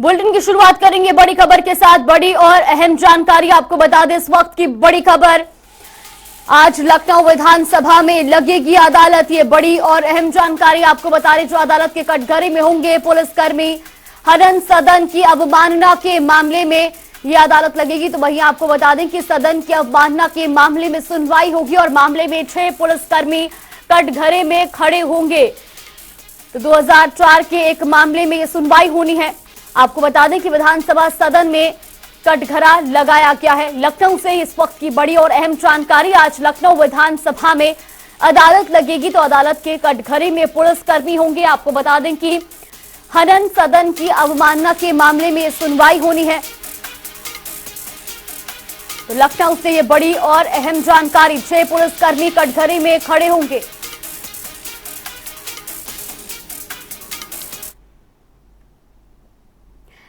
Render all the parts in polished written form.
Bulletin की शुरुआत करेंगे बड़ी खबर के साथ। बड़ी और अहम जानकारी आपको बता दें, इस वक्त की बड़ी खबर, आज लखनऊ विधानसभा में लगेगी अदालत। ये बड़ी और अहम जानकारी आपको बता रहे, जो अदालत के कटघरे में होंगे पुलिसकर्मी। हनन सदन की अवमानना के मामले में ये अदालत लगेगी। तो वहीं आपको बता दें कि सदन की अवमानना के मामले में सुनवाई होगी और मामले में 6 पुलिसकर्मी कटघरे में खड़े होंगे। तो 2004 के एक मामले में ये सुनवाई होनी है। आपको बता दें कि विधानसभा सदन में कटघरा लगाया गया है। लखनऊ से इस वक्त की बड़ी और अहम जानकारी, आज लखनऊ विधानसभा में अदालत लगेगी। तो अदालत के कटघरे में पुलिसकर्मी होंगे। आपको बता दें कि हनन सदन की अवमानना के मामले में सुनवाई होनी है। तो लखनऊ से ये बड़ी और अहम जानकारी, 6 पुलिसकर्मी कटघरे में खड़े होंगे।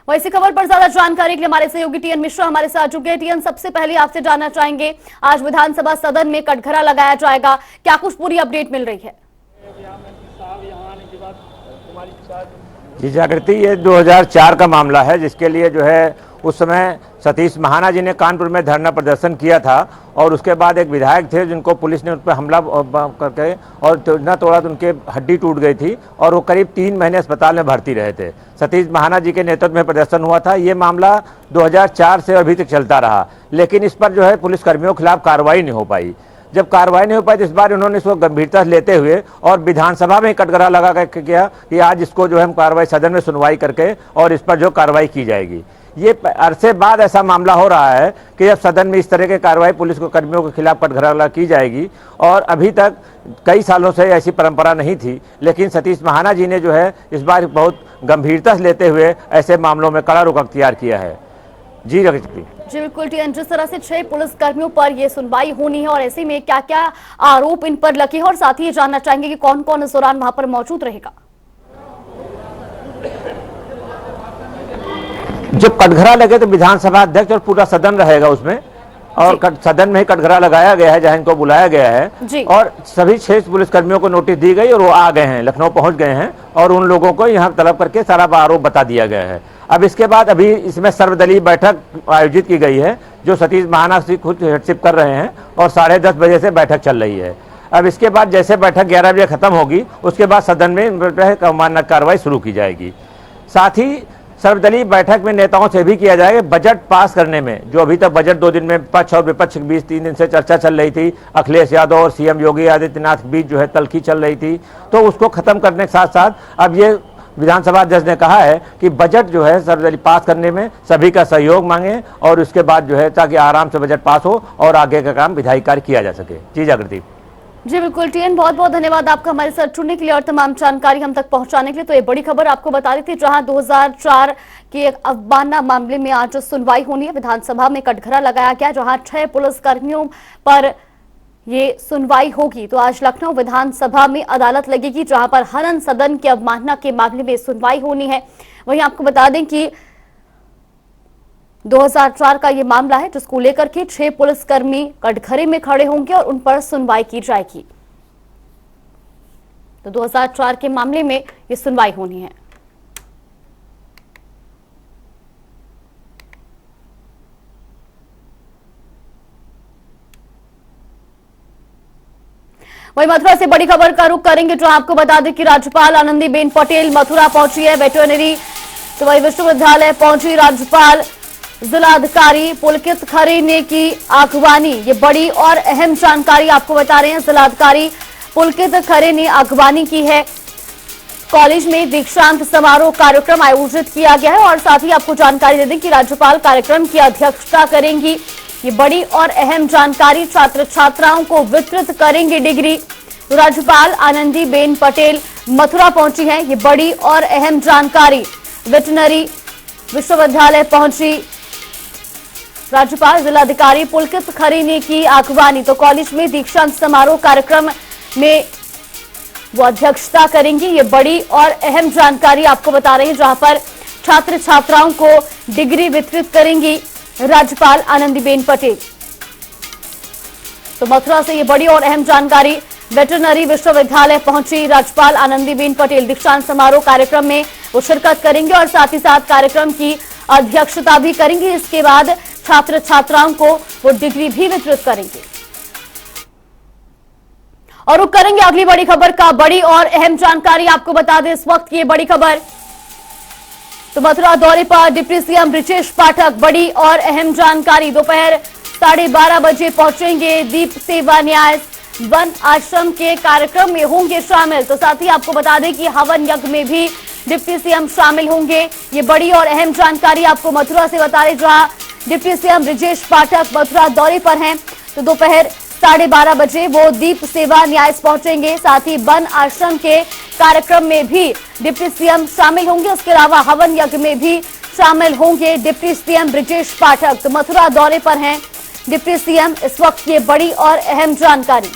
इसी खबर पर ज्यादा जानकारी के लिए हमारे सहयोगी टीएन मिश्रा हमारे साथ जुड़ गए। टीएन, सबसे पहले आपसे जानना चाहेंगे, आज विधानसभा सदन में कटघरा लगाया जाएगा, क्या कुछ पूरी अपडेट मिल रही है? जी जागृति, ये 2004 का मामला है, जिसके लिए जो है उस समय सतीश महाना जी ने कानपुर में धरना प्रदर्शन किया था और उसके बाद एक विधायक थे जिनको पुलिस ने उन पर हमला करके और न तोड़ा तो उनके हड्डी टूट गई थी और वो करीब 3 महीने अस्पताल में भर्ती रहे थे। सतीश महाना जी के नेतृत्व में प्रदर्शन हुआ था। ये मामला 2004 से अभी तक चलता रहा, लेकिन इस पर जो है पुलिसकर्मियों के खिलाफ कार्रवाई नहीं हो पाई। जब कार्रवाई नहीं हो पाई तो इस बार उन्होंने इसको गंभीरता से लेते हुए और विधानसभा में कटघरा लगा कर किया कि आज इसको जो है हम कार्रवाई सदन में सुनवाई करके और इस पर जो कार्रवाई की जाएगी। ये अरसे बाद ऐसा मामला हो रहा है कि जब सदन में इस तरह की कार्रवाई पुलिस को कर्मियों के खिलाफ कटघरा की जाएगी, और अभी तक कई सालों से ऐसी परंपरा नहीं थी, लेकिन सतीश महाना जी ने जो है इस बार बहुत गंभीरता से लेते हुए ऐसे मामलों में कड़ा रुख अख्तियार किया है। जी जी बिल्कुल टीएन, जिस तरह से 6 पुलिसकर्मियों पर यह सुनवाई होनी है और ऐसे में क्या क्या आरोप इन पर लगे हैं, और साथ ही ये जानना चाहेंगे कि कौन कौन इस दौरान वहां पर मौजूद रहेगा। जब कटघरा लगे तो विधानसभा अध्यक्ष और पूरा सदन रहेगा उसमें, और सदन में ही कटघरा लगाया गया है जहां इनको बुलाया गया है, और सभी 6 पुलिसकर्मियों को नोटिस दी गई और वो आ गए हैं, लखनऊ पहुंच गए हैं और उन लोगों को यहां तलब करके सारा आरोप बता दिया गया है। अब इसके बाद अभी इसमें सर्वदलीय बैठक आयोजित की गई है, जो सतीश महाना से खुद हेडशिप कर रहे हैं, और 10:30 बजे से बैठक चल रही है। अब इसके बाद जैसे बैठक 11 बजे खत्म होगी, उसके बाद सदन में अवमानना कार्रवाई शुरू की जाएगी। साथ ही सर्वदलीय बैठक में नेताओं से भी किया जाएगा बजट पास करने में, जो अभी तक बजट 2 दिन में पक्ष और विपक्ष के बीच 3 दिन से चर्चा चल रही थी, अखिलेश यादव और सीएम योगी आदित्यनाथ के बीच जो है तल्खी चल रही थी, तो उसको खत्म करने के साथ साथ अब ये विधानसभा अध्यक्ष ने कहा है कि बजट जो है सर्वदलीय पास करने में सभी का सहयोग मांगे, और उसके बाद जो है ताकि आराम से बजट पास हो और आगे का काम विधायी कार्य किया जा सके। जी जागृति। जी बिल्कुल टीएन, बहुत बहुत धन्यवाद आपका हमारे साथ जुड़ने के लिए और तमाम जानकारी हम तक पहुंचाने के लिए। तो ये बड़ी खबर आपको बता रही थी, जहां 2004 के अवमानना मामले में आज सुनवाई होनी है। विधानसभा में कटघरा लगाया गया, जहां 6 पुलिसकर्मियों पर ये सुनवाई होगी। तो आज लखनऊ विधानसभा में अदालत लगेगी, जहां पर हनन सदन की अवमानना के मामले में सुनवाई होनी है। वहीं आपको बता दें कि 2004 का ये मामला है, जिसको लेकर के 6 पुलिसकर्मी कटघरे में खड़े होंगे और उन पर सुनवाई की जाएगी। तो 2004 के मामले में ये सुनवाई होनी है। वही मथुरा से बड़ी खबर का रुख करेंगे, जो आपको बता दें कि राज्यपाल आनंदीबेन पटेल मथुरा पहुंची है। वेटरनरी तो वही विश्वविद्यालय पहुंची राज्यपाल। जिलाधिकारी पुलकित खरे ने की अगवानी, ये बड़ी और अहम जानकारी आपको बता रहे हैं। जिलाधिकारी पुलकित खरे ने अगवानी की है। कॉलेज में दीक्षांत समारोह कार्यक्रम आयोजित किया गया है, और साथ ही आपको जानकारी दे दें कि राज्यपाल कार्यक्रम की अध्यक्षता करेंगी। ये बड़ी और अहम जानकारी, छात्र छात्राओं को वितरित करेंगे डिग्री। तो राज्यपाल आनंदीबेन पटेल मथुरा पहुंची हैं, ये बड़ी और अहम जानकारी। वेटरनरी विश्वविद्यालय पहुंची राज्यपाल, जिलाधिकारी पुलकित खरे ने की अगवानी। तो कॉलेज में दीक्षांत समारोह कार्यक्रम में वो अध्यक्षता करेंगी। ये बड़ी और अहम जानकारी आपको बता रहे हैं, जहां पर छात्र छात्राओं को डिग्री वितरित करेंगी राज्यपाल आनंदीबेन पटेल। तो मथुरा से ये बड़ी और अहम जानकारी वेटरनरी विश्वविद्यालय पहुंची राज्यपाल आनंदीबेन पटेल। दीक्षांत समारोह कार्यक्रम में वो शिरकत करेंगे और साथ ही साथ कार्यक्रम की अध्यक्षता भी करेंगे। इसके बाद छात्र छात्राओं को वो डिग्री भी वितरित करेंगे। और रुक करेंगे अगली बड़ी खबर का। बड़ी और अहम जानकारी आपको बता दें इस वक्त की ये बड़ी खबर। तो मथुरा दौरे पर डिप्टी सीएम बृजेश पाठक। बड़ी और अहम जानकारी, दोपहर 12:30 बजे पहुंचेंगे। दीप सेवा न्यास वन आश्रम के कार्यक्रम में होंगे शामिल। तो साथ ही आपको बता दें कि हवन यज्ञ में भी डिप्टी सीएम शामिल होंगे। ये बड़ी और अहम जानकारी आपको मथुरा से बता रहे, जहां डिप्टी सीएम बृजेश पाठक मथुरा दौरे पर हैं। तो दोपहर 12:30 बजे वो दीप सेवा न्यास पहुंचेंगे। साथ ही वन आश्रम के कार्यक्रम में भी डिप्टी सीएम शामिल होंगे। उसके अलावा हवन यज्ञ में भी शामिल होंगे डिप्टी सीएम बृजेश पाठक। तो मथुरा दौरे पर हैं डिप्टी सीएम। इस वक्त ये बड़ी और अहम जानकारी।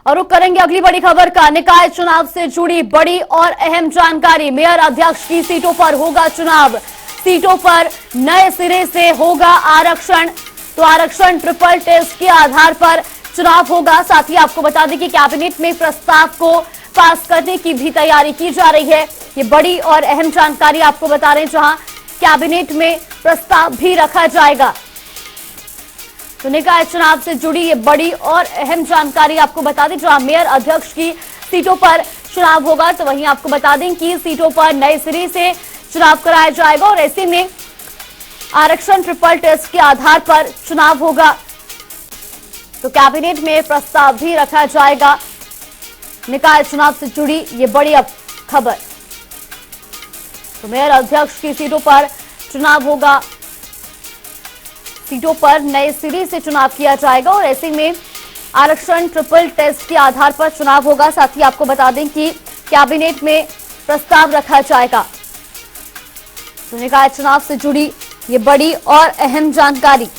और रुक करेंगे अगली बड़ी खबर का। निकाय चुनाव से जुड़ी बड़ी और अहम जानकारी। मेयर अध्यक्ष की सीटों पर होगा चुनाव। सीटों पर नए सिरे से होगा आरक्षण। तो आरक्षण ट्रिपल टेस्ट के आधार पर चुनाव होगा। साथ ही आपको बता दें कि कैबिनेट में प्रस्ताव को पास करने की भी तैयारी की जा रही है। ये बड़ी और अहम जानकारी आपको बता रहे हैं, जहां कैबिनेट में प्रस्ताव भी रखा जाएगा। तो निकाय चुनाव से जुड़ी ये बड़ी और अहम जानकारी आपको बता दें, जहां मेयर अध्यक्ष की सीटों पर चुनाव होगा। तो वहीं आपको बता दें कि सीटों पर नए सिरे से चुनाव कराया जाएगा और ऐसे में आरक्षण ट्रिपल टेस्ट के आधार पर चुनाव होगा। तो कैबिनेट में प्रस्ताव भी रखा जाएगा। निकाय चुनाव से जुड़ी ये बड़ी अब खबर। तो मेयर अध्यक्ष की सीटों पर चुनाव होगा। सीटों पर नए सिरे से चुनाव किया जाएगा और ऐसे में आरक्षण ट्रिपल टेस्ट के आधार पर चुनाव होगा। साथ ही आपको बता दें कि कैबिनेट में प्रस्ताव रखा जाएगा। तो निकाय चुनाव से जुड़ी ये बड़ी और अहम जानकारी।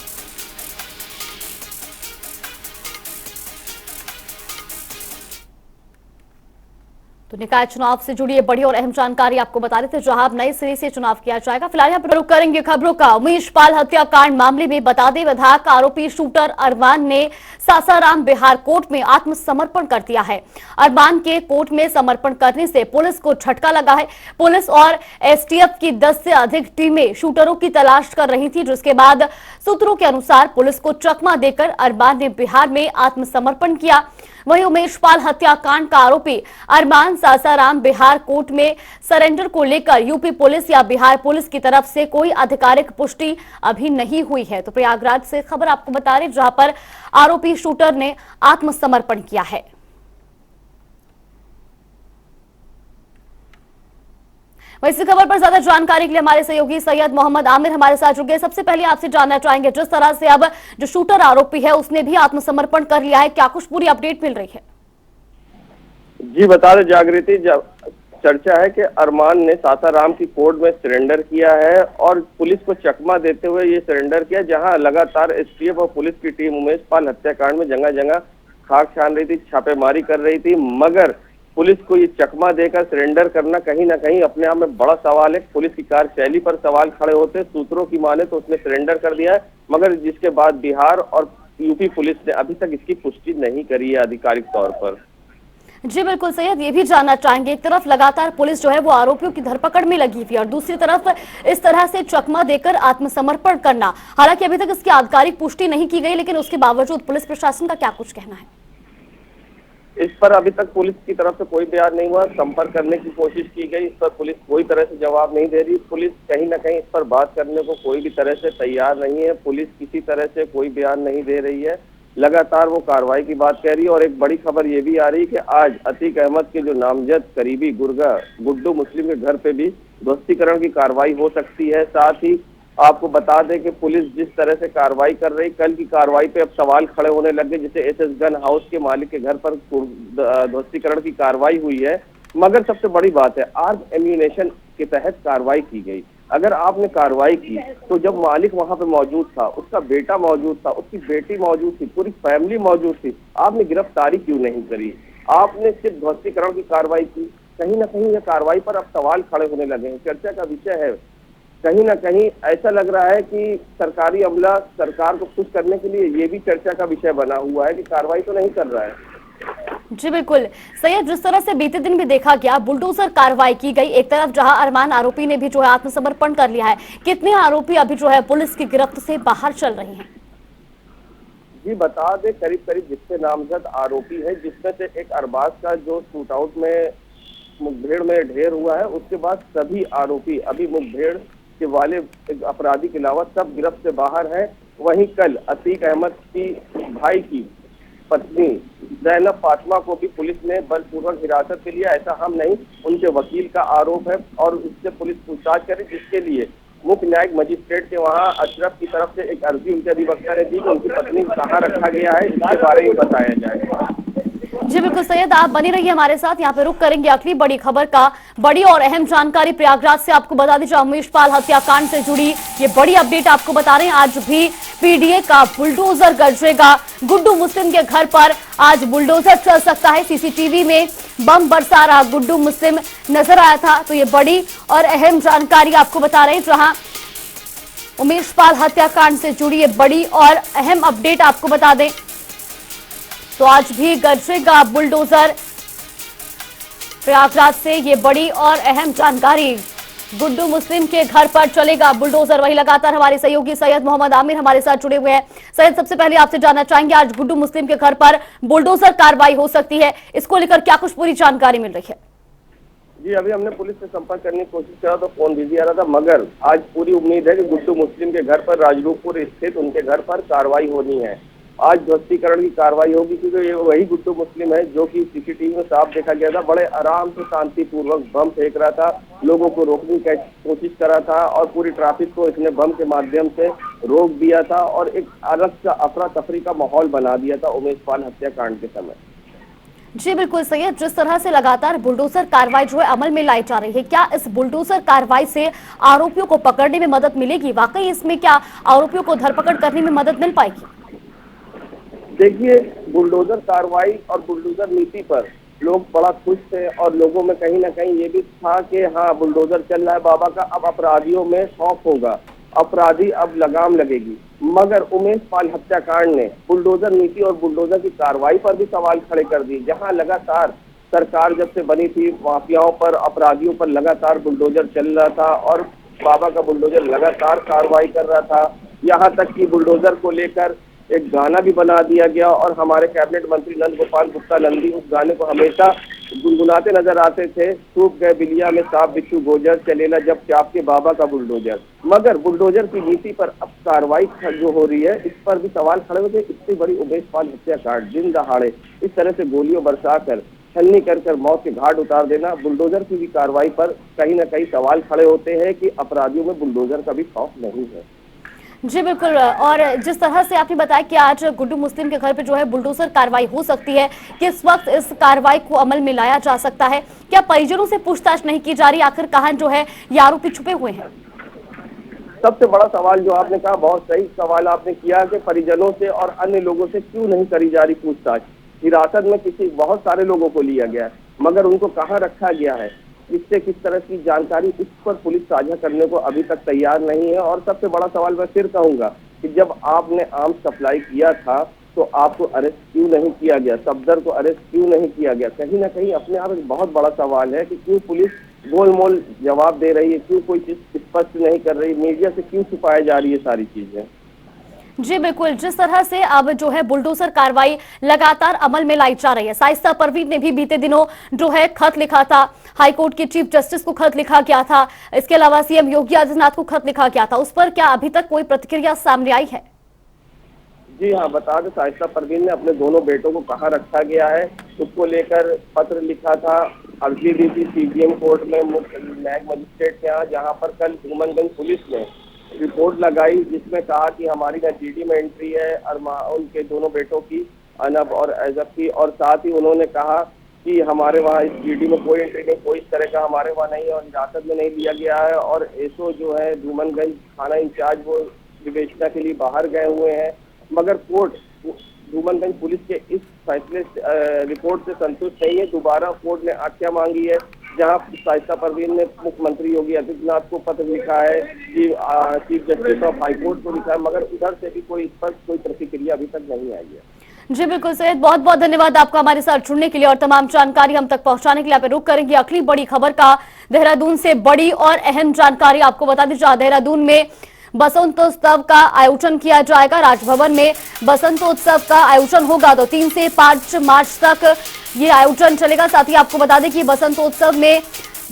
तो निकाय चुनाव से जुड़ी ये बड़ी और अहम जानकारी आपको बता रहे थे, जहां अब नए सिरे से चुनाव किया जाएगा। फिलहाल यहाँ पर रुक करेंगे खबरों का। उमेश पाल हत्याकांड मामले में बता दें, विधायक आरोपी शूटर अरमान ने सासाराम बिहार कोर्ट में आत्मसमर्पण कर दिया है। अरमान के कोर्ट में समर्पण करने से पुलिस को झटका लगा है। पुलिस और एसटीएफ की 10 से अधिक टीमें शूटरों की तलाश कर रही थी, जिसके बाद सूत्रों के अनुसार पुलिस को चकमा देकर अरमान ने बिहार में आत्मसमर्पण किया। वहीं उमेश पाल हत्याकांड का आरोपी अरमान सासाराम बिहार कोर्ट में सरेंडर को लेकर यूपी पुलिस या बिहार पुलिस की तरफ से कोई आधिकारिक पुष्टि अभी नहीं हुई है। तो प्रयागराज से खबर आपको बता रहे, जहां पर आरोपी शूटर ने आत्मसमर्पण किया है। इस खबर पर ज्यादा जानकारी के लिए हमारे सहयोगी सैयद मोहम्मद आमिर हमारे साथ जुड़ गए। सबसे पहले आपसे जानना चाहेंगे, जिस तरह से अब जो शूटर आरोपी है उसने भी आत्मसमर्पण कर लिया है, क्या कुछ पूरी अपडेट मिल रही है? जी बता दें जागृति, चर्चा है कि अरमान ने सासाराम की कोर्ट में सरेंडर किया है और पुलिस को चकमा देते हुए ये सरेंडर किया, जहां लगातार एसटीएफ और पुलिस की टीम उमेश पाल हत्याकांड में जगह जगह खाक छान रही थी, छापेमारी कर रही थी, मगर पुलिस को ये चकमा देकर सरेंडर करना कहीं ना कहीं अपने आप में बड़ा सवाल है। पुलिस की कार्यशैली पर सवाल खड़े होते, सूत्रों की माने तो उसने सरेंडर कर दिया है, मगर जिसके बाद बिहार और यूपी पुलिस ने अभी तक इसकी पुष्टि नहीं करी है आधिकारिक तौर पर। जी बिल्कुल सैयद, ये भी जानना चाहेंगे, एक तरफ लगातार पुलिस जो है वो आरोपियों की धरपकड़ में लगी हुई और दूसरी तरफ इस तरह से चकमा देकर आत्मसमर्पण करना, हालांकि अभी तक इसकी आधिकारिक पुष्टि नहीं की गई, लेकिन उसके बावजूद पुलिस प्रशासन का क्या कुछ कहना है? इस पर अभी तक पुलिस की तरफ से कोई बयान नहीं हुआ। संपर्क करने की कोशिश की गई, इस पर पुलिस कोई तरह से जवाब नहीं दे रही। पुलिस कहीं ना कहीं इस पर बात करने को कोई भी तरह से तैयार नहीं है। पुलिस किसी तरह से कोई बयान नहीं दे रही है, लगातार वो कार्रवाई की बात कह रही है। और एक बड़ी खबर ये भी आ रही है कि आज अतीक अहमद के जो नामजद करीबी गुड्डू मुस्लिम के घर पे भी ध्वस्तीकरण की कार्रवाई हो सकती है। साथ ही आपको बता दें कि पुलिस जिस तरह से कार्रवाई कर रही, कल की कार्रवाई पे अब सवाल खड़े होने लगे। जैसे एसएस गन हाउस के मालिक के घर पर ध्वस्तीकरण की कार्रवाई हुई है, मगर सबसे बड़ी बात है आर्म एम्यूनेशन के तहत कार्रवाई की गई। अगर आपने कार्रवाई की तो जब मालिक वहां पे मौजूद था, उसका बेटा मौजूद था, उसकी बेटी मौजूद थी, पूरी फैमिली मौजूद थी, आपने गिरफ्तारी क्यों नहीं करी? आपने सिर्फ ध्वस्तीकरण की कार्रवाई की। कहीं ना कहीं यह कार्रवाई पर अब सवाल खड़े होने लगे हैं। चर्चा का विषय है कहीं ना कहीं ऐसा लग रहा है कि सरकारी अमला सरकार को खुश करने के लिए ये भी चर्चा का विषय बना हुआ है कि कार्रवाई तो नहीं कर रहा है। जी बिल्कुल सैयद, जिस तरह से बीते दिन भी देखा गया बुलडोजर कार्रवाई की गई, एक तरफ जहां अरमान आरोपी ने भी जो है आत्मसमर्पण कर लिया है, कितने आरोपी अभी जो है पुलिस की गिरफ्त से बाहर चल रहे हैं? जी बता दे, करीब करीब जितने नामजद आरोपी हैं, जिसमें से एक अरबाज का जो शूट आउट में मुठभेड़ में ढेर हुआ है, उसके बाद सभी आरोपी अभी मुठभेड़ के वाले अपराधी के अलावा सब गिरफ्त से बाहर है। वहीं कल अतीक अहमद की भाई की पत्नी जैनब फातिमा को भी पुलिस ने बलपूर्वक हिरासत में लिया, ऐसा हम नहीं, उनके वकील का आरोप है और उससे पुलिस पूछताछ करे, जिसके लिए मुख्य न्यायिक मजिस्ट्रेट के वहां अशरफ की तरफ से एक अर्जी उनके अधिवक्ता ने दी कि उनकी पत्नी को कहाँ रखा गया है, इसके बारे में बताया जाएगा। जी बिल्कुल सैयद, आप बनी रहिए हमारे साथ, यहाँ पे रुक करेंगे अगली बड़ी खबर का। बड़ी और अहम जानकारी प्रयागराज से आपको बता दीजिए, उमेश पाल हत्याकांड से जुड़ी ये बड़ी अपडेट आपको बता रहे हैं। आज भी पीडीए का बुलडोजर गरजेगा। गुड्डू मुस्लिम के घर पर आज बुलडोजर चल सकता है। सीसीटीवी में बम बरसा रहा गुड्डू मुस्लिम नजर आया था। तो ये बड़ी और अहम जानकारी आपको बता रहे हैं, जहां उमेश पाल हत्याकांड से जुड़ी ये बड़ी और अहम अपडेट आपको बता दें तो आज भी गरजेगा बुलडोजर। प्रयागराज से ये बड़ी और अहम जानकारी, गुड्डू मुस्लिम के घर पर चलेगा बुलडोजर। वही लगातार हमारे सहयोगी सैयद मोहम्मद आमिर हमारे साथ जुड़े हुए हैं। सैयद, सबसे पहले आपसे जानना चाहेंगे, आज गुड्डू मुस्लिम के घर पर बुलडोजर कार्रवाई हो सकती है, इसको लेकर क्या कुछ पूरी जानकारी मिल रही है? जी अभी हमने पुलिस से संपर्क करने की कोशिश करा तो फोन बिजी आ रहा था, मगर आज पूरी उम्मीद है कि गुड्डू मुस्लिम के घर पर राजरूपपुर स्थित उनके घर पर कार्रवाई होनी है। आज ध्वस्तीकरण की कार्रवाई होगी, क्योंकि ये वही गुड्डू मुस्लिम है जो कि सीसीटीवी में साफ देखा गया था, बड़े आराम से शांतिपूर्वक बम फेंक रहा था, लोगों को रोकने की कोशिश कर रहा था और पूरी ट्रैफिक को इसने बम के माध्यम से रोक दिया था और एक अलग सा अफरा तफरी का माहौल बना दिया था उमेश पाल हत्याकांड के समय। जी बिल्कुल सैयद, जिस तरह से लगातार बुलडोजर कार्रवाई जो है अमल में लाई जा रही है, क्या इस बुलडोजर कार्रवाई से आरोपियों को पकड़ने में मदद मिलेगी? वाकई इसमें क्या आरोपियों को धरपकड़ करने में मदद मिल पाएगी? देखिए, बुलडोजर कार्रवाई और बुलडोजर नीति पर लोग बड़ा खुश थे और लोगों में कहीं ना कहीं ये भी था कि हाँ बुलडोजर चल रहा है बाबा का, अब अपराधियों में खौफ होगा, अपराधी अब लगाम लगेगी। मगर उमेश पाल हत्याकांड ने बुलडोजर नीति और बुलडोजर की कार्रवाई पर भी सवाल खड़े कर दिए। जहां लगातार सरकार जब से बनी थी, माफियाओं पर, अपराधियों पर लगातार बुलडोजर चल रहा था और बाबा का बुलडोजर लगातार कार्रवाई कर रहा था। यहाँ तक कि बुलडोजर को लेकर एक गाना भी बना दिया गया और हमारे कैबिनेट मंत्री नंद गोपाल गुप्ता नंदी उस गाने को हमेशा गुनगुनाते नजर आते थे, सूख गए बिलिया में सांप बिच्छू गोजर, चलेला जब चाप के बाबा का बुलडोजर। मगर बुलडोजर की नीति पर अब कार्रवाई जो हो रही है, इस पर भी सवाल खड़े होते। इतनी बड़ी उमेश पाल हत्याकांड, दिन दहाड़े इस तरह से गोलियों बरसा कर, छलनी कर मौत के घाट उतार देना, बुलडोजर की भी कार्रवाई पर कहीं ना कहीं सवाल खड़े होते हैं कि अपराधियों में बुलडोजर का भी खौफ नहीं है। जी बिल्कुल, और जिस तरह से आपने बताया कि आज गुड्डू मुस्लिम के घर पे जो है बुलडोजर कार्रवाई हो सकती है, किस वक्त इस कार्रवाई को अमल में लाया जा सकता है? क्या परिजनों से पूछताछ नहीं की जा रही? आखिर कहां जो है ये आरोपी छुपे हुए हैं? सबसे बड़ा सवाल जो आपने कहा, बहुत सही सवाल आपने किया कि परिजनों से और अन्य लोगों से क्यों नहीं करी जा रही पूछताछ। हिरासत में बहुत सारे लोगों को लिया गया है, मगर उनको कहाँ रखा गया है, इससे किस तरह की जानकारी, इस पर पुलिस साझा करने को अभी तक तैयार नहीं है। और सबसे बड़ा सवाल मैं फिर कहूंगा कि जब आपने आर्म्स सप्लाई किया था तो आपको अरेस्ट क्यों नहीं किया गया, सफदर को अरेस्ट क्यों नहीं किया गया? कहीं ना कहीं अपने आप एक बहुत बड़ा सवाल है कि क्यों पुलिस गोलमोल जवाब दे रही है, क्यों कोई चीज स्पष्ट नहीं कर रही, मीडिया से क्यों छुपाई जा रही है सारी चीजें। जी बिल्कुल, जिस तरह से अब जो है बुलडोजर कार्रवाई लगातार अमल में लाई जा रही है, शाइस्ता परवीन ने भी बीते दिनों जो है खत लिखा था, हाईकोर्ट के चीफ जस्टिस को खत लिखा गया था, इसके अलावा सीएम योगी आदित्यनाथ को खत लिखा गया था, उस पर क्या अभी तक कोई प्रतिक्रिया सामने आई है? जी हाँ, बता दें, शाइस्ता परवीन ने अपने दोनों बेटों को कहाँ रखा गया है उसको लेकर पत्र लिखा था, अर्जी दी थी सीजीएम कोर्ट में मुख्य न्यायिक मजिस्ट्रेट के यहाँ, जहाँ पर कल धूमनगंज पुलिस ने रिपोर्ट लगाई जिसमें कहा कि हमारी ना जीडी में एंट्री है उनके दोनों बेटों की, अनब और एजब की, और साथ ही उन्होंने कहा कि हमारे वहाँ इस जीडी में कोई एंट्री नहीं, कोई इस तरह का हमारे वहाँ नहीं है और हिरासत में नहीं लिया गया है। और एसओ जो है धूमनगंज थाना इंचार्ज, वो विवेचना के लिए बाहर गए हुए हैं। मगर कोर्ट धूमनगंज पुलिस के इस फैसले रिपोर्ट से संतुष्ट नहीं है। दोबारा कोर्ट ने आज्ञा मांगी है जहां शाइस्ता परवीन ने मुख्यमंत्री योगी आदित्यनाथ को पत्र लिखा है कि चीफ जस्टिस ऑफ हाईकोर्ट को लिखा है, मगर उधर से भी कोई स्पष्ट कोई प्रतिक्रिया अभी तक नहीं आई है। जी बिल्कुल सैयद, बहुत बहुत धन्यवाद आपका हमारे साथ जुड़ने के लिए और तमाम जानकारी हम तक पहुंचाने के लिए। आप रुक करेंगे अगली बड़ी खबर का। देहरादून से बड़ी और अहम जानकारी आपको बता दी, जहां देहरादून में बसंतोत्सव का आयोजन किया जाएगा। राजभवन में बसंतोत्सव का आयोजन होगा, तो 3 से 5 मार्च तक ये आयोजन चलेगा। साथ ही आपको बता दें कि बसंतोत्सव में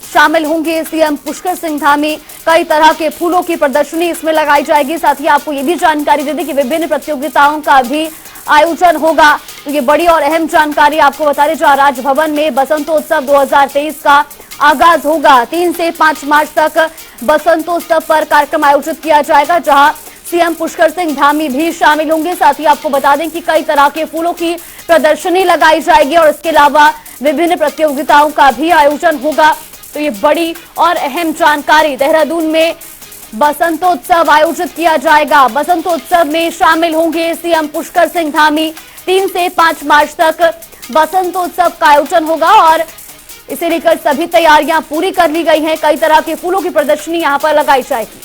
शामिल होंगे सीएम पुष्कर सिंह धामी। कई तरह के फूलों की प्रदर्शनी इसमें लगाई जाएगी। साथ ही आपको ये भी जानकारी दे दें कि विभिन्न प्रतियोगिताओं का भी आयोजन होगा। तो ये बड़ी और अहम जानकारी आपको बता दें, जहां राजभवन में बसंतोत्सव 2023 का आगाज होगा। 3 से 5 मार्च तक बसंतोत्सव पर कार्यक्रम आयोजित किया जाएगा, जहां सीएम पुष्कर सिंह धामी भी शामिल होंगे। साथ ही आपको बता दें कि कई तरह के फूलों की प्रदर्शनी लगाई जाएगी और इसके अलावा विभिन्न प्रतियोगिताओं का भी आयोजन होगा। तो ये बड़ी और अहम जानकारी, देहरादून में बसंतोत्सव आयोजित किया जाएगा। बसंतोत्सव में शामिल होंगे सीएम पुष्कर सिंह धामी। 3 से 5 मार्च तक बसंतोत्सव का आयोजन होगा और इसे लेकर सभी तैयारियां पूरी कर ली गई हैं। कई तरह के फूलों की प्रदर्शनी यहां पर लगाई जाएगी।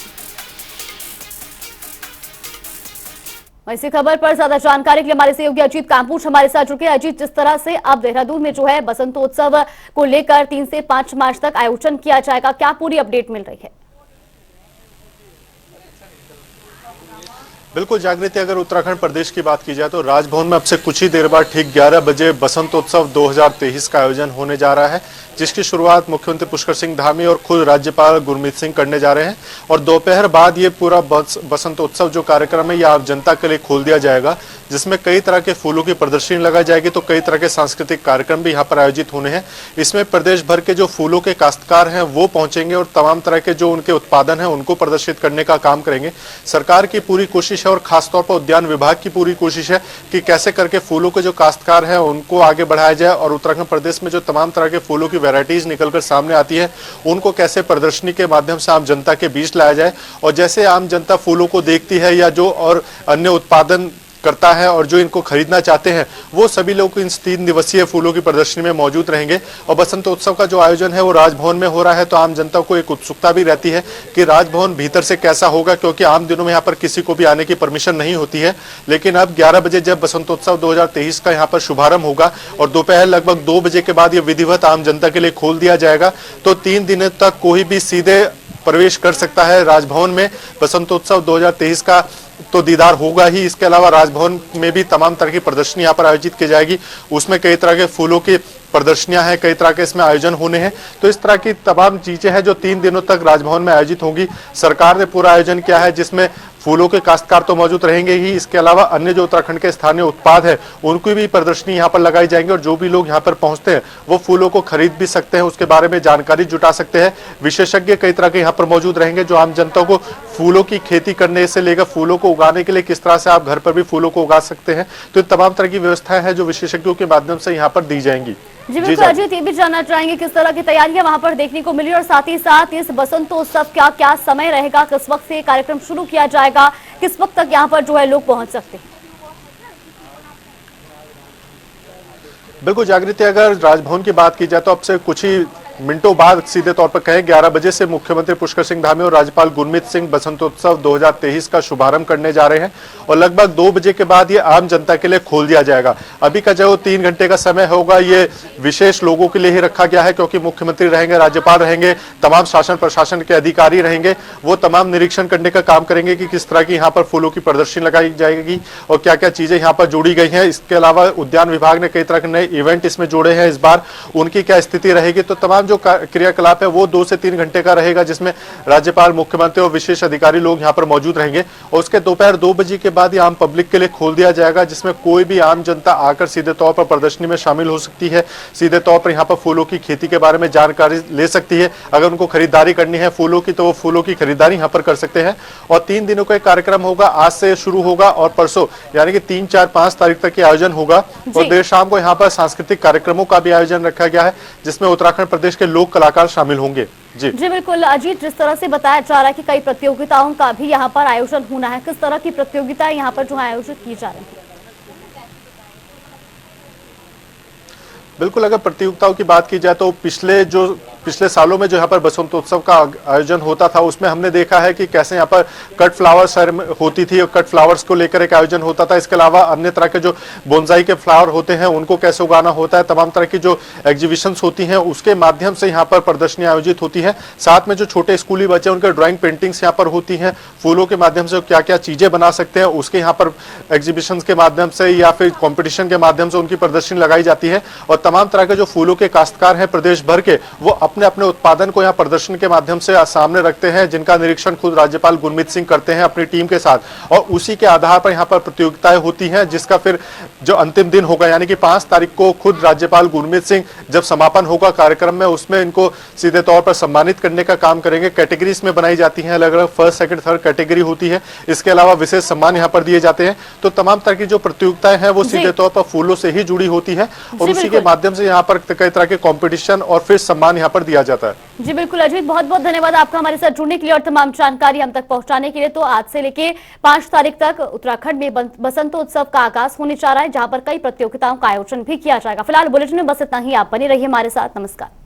इसी खबर पर ज्यादा जानकारी के लिए हमारे सहयोगी अजीत कांपूच हमारे साथ जुड़े। अजीत, जिस तरह से अब देहरादून में जो है बसंतोत्सव को लेकर 3 से 5 मार्च तक आयोजन किया जाएगा, क्या पूरी अपडेट मिल रही है? बिल्कुल जागृति, अगर उत्तराखंड प्रदेश की बात की जाए तो राजभवन में अब से कुछ ही देर बाद ठीक 11 बजे बसंतोत्सव 2023 का आयोजन होने जा रहा है, जिसकी शुरुआत मुख्यमंत्री पुष्कर सिंह धामी और खुद राज्यपाल गुरमीत सिंह करने जा रहे हैं। और दोपहर बाद ये पूरा बसंतोत्सव जो कार्यक्रम है ये आप जनता के लिए खोल दिया जाएगा, जिसमें कई तरह के फूलों की प्रदर्शनी लगाई जाएगी। तो कई तरह के सांस्कृतिक कार्यक्रम भी यहाँ पर आयोजित होने हैं। इसमें प्रदेश भर के जो फूलों के काश्तकार हैं वो पहुंचेंगे और तमाम तरह के जो उनके उत्पादन है उनको प्रदर्शित करने का काम करेंगे। सरकार की पूरी कोशिश है और खासतौर पर उद्यान विभाग की पूरी कोशिश है कि कैसे करके फूलों के जो काश्तकार हैं उनको आगे बढ़ाया जाए और उत्तराखंड प्रदेश में जो तमाम तरह के फूलों की वैरायटीज निकलकर सामने आती है उनको कैसे प्रदर्शनी के माध्यम से आम जनता के बीच लाया जाए। और जैसे आम जनता फूलों को देखती है या जो और अन्य उत्पादन करता है और जो इनको खरीदना चाहते हैं वो सभी लोग इन 3 दिवसीय फूलों की प्रदर्शनी में मौजूद रहेंगे। और बसंतोत्सव का जो आयोजन है वो राजभवन में हो रहा है, तो आम जनता को एक उत्सुकता भी रहती है कि राजभवन भीतर से कैसा होगा, क्योंकि आम दिनों में यहाँ पर किसी को भी आने की परमिशन नहीं होती है। लेकिन अब 11 बजे जब बसंतोत्सव 2023 का यहाँ पर शुभारंभ होगा और दोपहर लगभग 2 बजे के बाद ये विधिवत आम जनता के लिए खोल दिया जाएगा, तो 3 दिनों तक कोई भी सीधे प्रवेश कर सकता है राजभवन में। बसंतोत्सव 2023 का तो दीदार होगा ही, इसके अलावा राजभवन में भी तमाम तरह की प्रदर्शनी यहाँ पर आयोजित की जाएगी। उसमें कई तरह के फूलों की प्रदर्शनियां हैं, कई तरह के इसमें आयोजन होने हैं। तो इस तरह की तमाम चीजें हैं जो 3 दिनों तक राजभवन में आयोजित होंगी। सरकार ने पूरा आयोजन किया है जिसमें फूलों के काश्तकार तो मौजूद रहेंगे ही, इसके अलावा अन्य जो उत्तराखंड के स्थानीय उत्पाद है उनकी भी प्रदर्शनी यहाँ पर लगाई जाएंगी और जो भी लोग यहाँ पर पहुंचते हैं वो फूलों को खरीद भी सकते हैं, उसके बारे में जानकारी जुटा सकते हैं। विशेषज्ञ कई तरह के यहाँ पर मौजूद रहेंगे जो आम जनता को फूलों की खेती करने से लेकर फूलों को उगाने के लिए किस तरह से आप घर पर भी फूलों को उगा सकते हैं, तो तमाम तरह की व्यवस्थाएं हैं जो विशेषज्ञों के माध्यम से यहाँ पर दी जाएंगी। जी बिल्कुल अजीत, ये भी जानना चाहेंगे किस तरह की तैयारियां वहां पर देखने को मिली और साथ ही साथ इस बसंतोत्सव का क्या समय रहेगा, किस वक्त से कार्यक्रम शुरू किया जाएगा, किस वक्त तक यहां पर जो है लोग पहुंच सकते हैं? बिल्कुल जागृति, अगर राजभवन की बात की जाए तो अब से कुछ ही मिनटों बाद सीधे तौर पर कहें 11 बजे से मुख्यमंत्री पुष्कर सिंह धामी और राज्यपाल गुरमीत सिंह बसंतोत्सव 2023 का शुभारंभ करने जा रहे हैं और लगभग 2 बजे के बाद ये आम जनता के लिए खोल दिया जाएगा। अभी का जो 3 घंटे का समय होगा ये विशेष लोगों के लिए ही रखा गया है, क्योंकि मुख्यमंत्री रहेंगे, राज्यपाल रहेंगे, तमाम शासन प्रशासन के अधिकारी रहेंगे, वो तमाम निरीक्षण करने का काम करेंगे कि किस तरह की यहाँ पर फूलों की प्रदर्शनी लगाई जाएगी और क्या क्या चीजें यहाँ पर जोड़ी गई हैं। इसके अलावा उद्यान विभाग ने कई तरह के नए इवेंट इसमें जोड़े हैं इस बार, उनकी क्या स्थिति रहेगी। तो तमाम जो क्रियाकलाप है वो 2 से 3 घंटे का रहेगा, जिसमें राज्यपाल, मुख्यमंत्री और विशेष अधिकारी लोग यहाँ पर मौजूद रहेंगे और उसके दोपहर 2 बजे के बाद ये आम पब्लिक के लिए खोल दिया जाएगा, जिसमें कोई भी आम जनता आकर सीधे तौर पर प्रदर्शनी में शामिल हो सकती है, सीधे तौर पर यहाँ पर फूलों की खेती के बारे में जानकारी ले सकती है। अगर उनको खरीदारी करनी है फूलों की तो वो फूलों की खरीदारी यहाँ पर कर सकते हैं। और 3 दिनों का एक कार्यक्रम होगा, आज से शुरू होगा और परसों यानी कि 3, 4, 5 तारीख तक ये आयोजन होगा और देर शाम को यहाँ पर सांस्कृतिक कार्यक्रमों का भी आयोजन रखा गया है, जिसमें उत्तराखंड प्रदेश के लोक कलाकार शामिल होंगे। जी बिल्कुल अजीत, जिस तरह से बताया जा रहा है कि कई प्रतियोगिताओं का भी यहाँ पर आयोजन होना है, किस तरह की प्रतियोगिताएं यहाँ पर जो आयोजित की जा रही है? बिल्कुल, अगर प्रतियोगिताओं की बात की जाए तो पिछले जो पिछले सालों में जो यहाँ पर बसंतोत्सव का आयोजन होता था उसमें हमने देखा है कि कैसे यहाँ पर कट फ्लावर्स होती थी और कट फ्लावर्स को लेकर एक आयोजन होता था। इसके अलावा अन्य तरह के जो बोनसाई के फ्लावर होते हैं उनको कैसे उगाना होता है, तमाम तरह की जो एग्जीबिशंस होती हैं उसके माध्यम से यहाँ पर प्रदर्शनी आयोजित होती है। साथ में जो छोटे स्कूली बच्चे उनके ड्राइंग पेंटिंग्स यहाँ पर होती हैं, फूलों के माध्यम से क्या क्या चीजें बना सकते हैं उसके यहाँ पर एग्जीबिशंस के माध्यम से या फिर कंपटीशन के माध्यम से उनकी प्रदर्शनी लगाई जाती है। और तमाम तरह के जो फूलों के काश्तकार हैं प्रदेश भर के, वो अपने अपने उत्पादन को यहाँ प्रदर्शन के माध्यम से सामने रखते हैं, जिनका निरीक्षण खुद राज्यपाल गुरमीत सिंह करते हैं अपनी टीम के साथ। और उसी के आधार पर यहाँ पर प्रतियोगिताएं होती हैं, जिसका फिर जो अंतिम दिन होगा यानी कि 5 तारीख को खुद राज्यपाल गुरमीत सिंह जब समापन होगा कार्यक्रम में, उसमें इनको सीधे तौर पर सम्मानित करने का काम करेंगे। कैटेगरीज में बनाई जाती हैं, अलग अलग फर्स्ट सेकंड थर्ड कैटेगरी होती है। इसके अलावा विशेष सम्मान यहाँ पर दिए जाते हैं। तो तमाम तरह की जो प्रतियोगिताएं हैं वो सीधे तौर पर फूलों से ही जुड़ी होती है और उसी के माध्यम से यहाँ पर कई तरह के कंपटीशन और फिर सम्मान यहाँ पर दिया जाता है। जी बिल्कुल अजीत, बहुत बहुत धन्यवाद आपका हमारे साथ जुड़ने के लिए और तमाम जानकारी हम तक पहुंचाने के लिए। तो आज से लेके 5 तारीख तक उत्तराखंड में बसंतोत्सव का आगाज होने जा रहा है, जहां पर कई प्रतियोगिताओं का आयोजन भी किया जाएगा। फिलहाल बुलेटिन में बस इतना ही। आप बने रहिए हमारे साथ। नमस्कार।